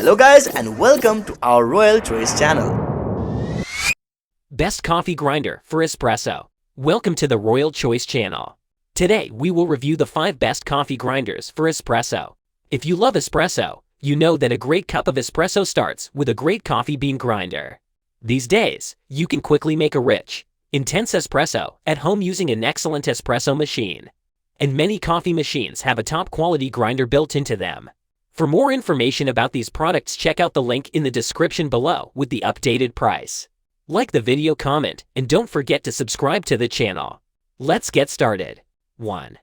Hello guys and welcome to our Royal Choice channel. Best coffee grinder for espresso. Welcome to the Royal Choice channel. Today we will review the 5 best coffee grinders for espresso. If you love espresso, you know that a great cup of espresso starts with a great coffee bean grinder. These days, you can quickly make a rich, intense espresso at home using an excellent espresso machine. And many coffee machines have a top quality grinder built into them. For more information about these products, check out the link in the description below with the updated price. Like the video, comment, and don't forget to subscribe to the channel. Let's get started. 1.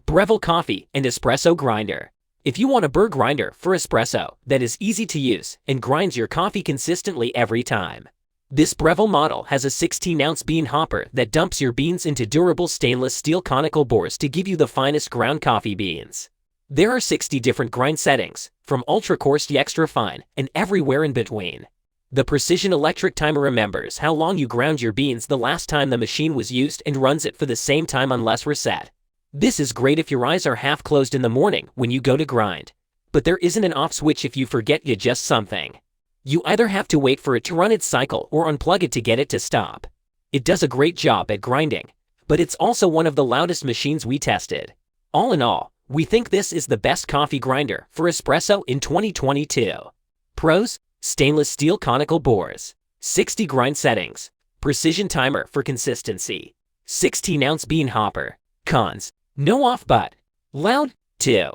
Breville Coffee and Espresso Grinder. If you want a Burr grinder for espresso that is easy to use and grinds your coffee consistently every time, this Breville model has a 16-ounce bean hopper that dumps your beans into durable stainless steel conical bores to give you the finest ground coffee beans. There are 60 different grind settings, from ultra coarse to extra fine and everywhere in between. The precision electric timer remembers how long you ground your beans the last time the machine was used and runs it for the same time unless reset. This is great if your eyes are half closed in the morning when you go to grind. But there isn't an off switch if you forget you just something. You either have to wait for it to run its cycle or unplug it to get it to stop. It does a great job at grinding, but it's also one of the loudest machines we tested. All in all, we think this is the best coffee grinder for espresso in 2022. Pros: stainless steel conical bores, 60 grind settings, precision timer for consistency, 16-ounce bean hopper. Cons: no off but loud. 2.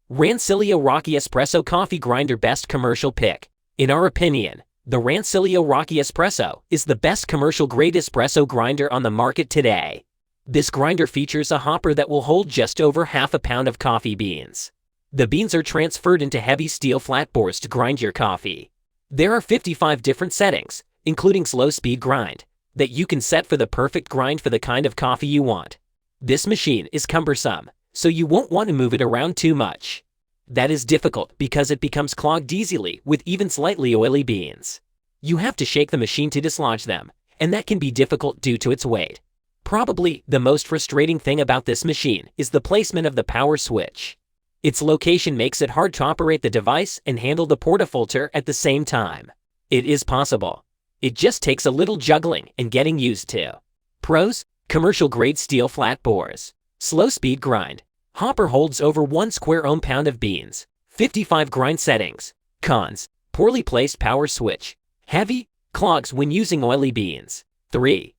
Rancilio Rocky Espresso Coffee Grinder. Best commercial pick. In our opinion, the Rancilio Rocky Espresso is the best commercial-grade espresso grinder on the market today. This grinder features a hopper that will hold just over half a pound of coffee beans. The beans are transferred into heavy steel flat bores to grind your coffee. There are 55 different settings, including slow-speed grind, that you can set for the perfect grind for the kind of coffee you want. This machine is cumbersome, so you won't want to move it around too much. That is difficult because it becomes clogged easily with even slightly oily beans. You have to shake the machine to dislodge them, and that can be difficult due to its weight. Probably the most frustrating thing about this machine is the placement of the power switch. Its location makes it hard to operate the device and handle the portafilter at the same time. It is possible. It just takes a little juggling and getting used to. Pros: commercial-grade steel flat bores, slow-speed grind. Hopper holds over 1 square pound of beans, 55 grind settings. Cons: poorly placed power switch, heavy, clogs when using oily beans. 3.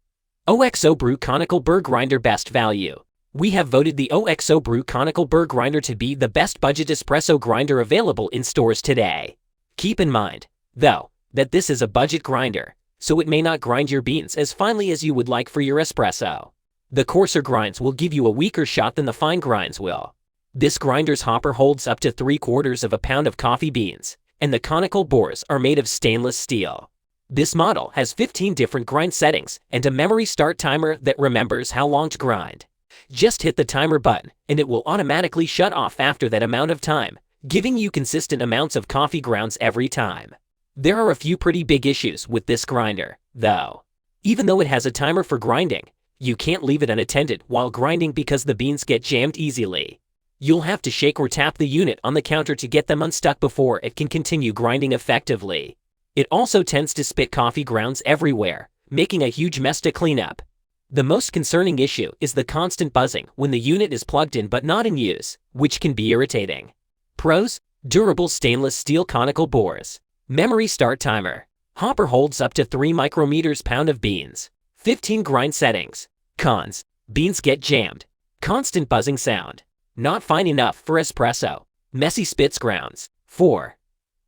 Oxobrew Conical Burr Grinder. Best value. We have voted the Oxobrew Conical Burr Grinder to be the best budget espresso grinder available in stores today. Keep in mind, though, that this is a budget grinder, so it may not grind your beans as finely as you would like for your espresso. The coarser grinds will give you a weaker shot than the fine grinds will. This grinder's hopper holds up to 3/4 of a pound of coffee beans, and the conical bores are made of stainless steel. This model has 15 different grind settings and a memory start timer that remembers how long to grind. Just hit the timer button and it will automatically shut off after that amount of time, giving you consistent amounts of coffee grounds every time. There are a few pretty big issues with this grinder, though. Even though it has a timer for grinding, you can't leave it unattended while grinding because the beans get jammed easily. You'll have to shake or tap the unit on the counter to get them unstuck before it can continue grinding effectively. It also tends to spit coffee grounds everywhere, making a huge mess to clean up. The most concerning issue is the constant buzzing when the unit is plugged in but not in use, which can be irritating. Pros: durable stainless steel conical bores, memory start timer. Hopper holds up to 3 micrometers pound of beans, 15 grind settings. Cons: beans get jammed, constant buzzing sound, not fine enough for espresso, messy spits grounds. 4.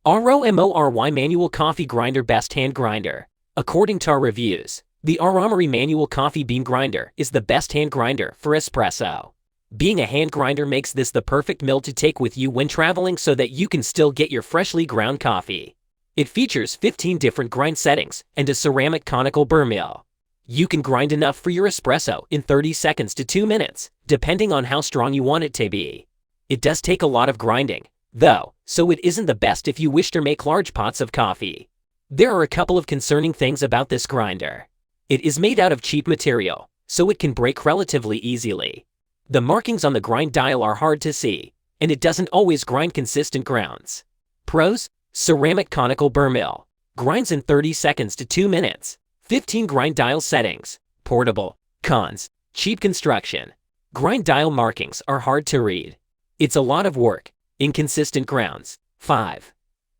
AROMORY Manual Coffee Grinder. Best hand grinder. According to our reviews, the Armoury Manual Coffee Bean Grinder is the best hand grinder for espresso. Being a hand grinder makes this the perfect mill to take with you when traveling so that you can still get your freshly ground coffee. It features 15 different grind settings and a ceramic conical burr mill. You can grind enough for your espresso in 30 seconds to 2 minutes, depending on how strong you want it to be. It does take a lot of grinding, though, so it isn't the best if you wish to make large pots of coffee. There are a couple of concerning things about this grinder. It is made out of cheap material, so it can break relatively easily. The markings on the grind dial are hard to see, and it doesn't always grind consistent grounds. Pros: Ceramic conical burr mill. Grinds in 30 seconds to 2 minutes. 15 grind dial settings. Portable. Cons. Cheap construction. Grind dial markings are hard to read. It's a lot of work. Inconsistent grounds. 5.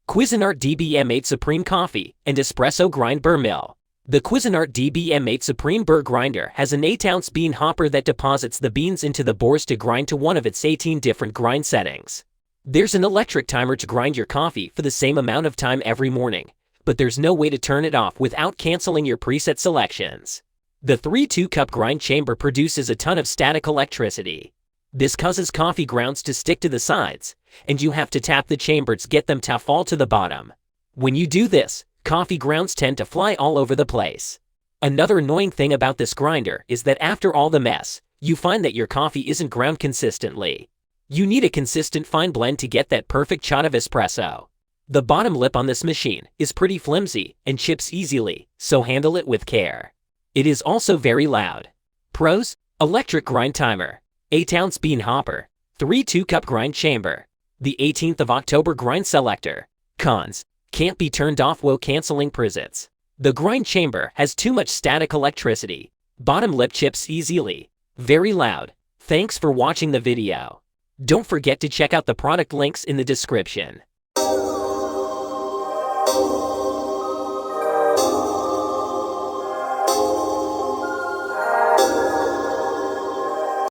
Cuisinart dhi.unlimit Supreme Coffee and Espresso Grind Burr Mill. The Cuisinart dhi.unlimit Supreme Burr Grinder has an 8-ounce bean hopper that deposits the beans into the bores to grind to one of its 18 different grind settings. There's an electric timer to grind your coffee for the same amount of time every morning, but there's no way to turn it off without canceling your preset selections. The 3-2-cup grind chamber produces a ton of static electricity. This causes coffee grounds to stick to the sides, and you have to tap the chamber to get them to fall to the bottom. When you do this, coffee grounds tend to fly all over the place. Another annoying thing about this grinder is that after all the mess, you find that your coffee isn't ground consistently. You need a consistent fine blend to get that perfect shot of espresso. The bottom lip on this machine is pretty flimsy and chips easily, so handle it with care. It is also very loud. Pros: electric grind timer, 8-ounce bean hopper, 3-2-cup grind chamber, the 18th of October grind selector. Cons: can't be turned off while canceling presets. The grind chamber has too much static electricity. Bottom lip chips easily. Very loud. Thanks for watching the video. Don't forget to check out the product links in the description.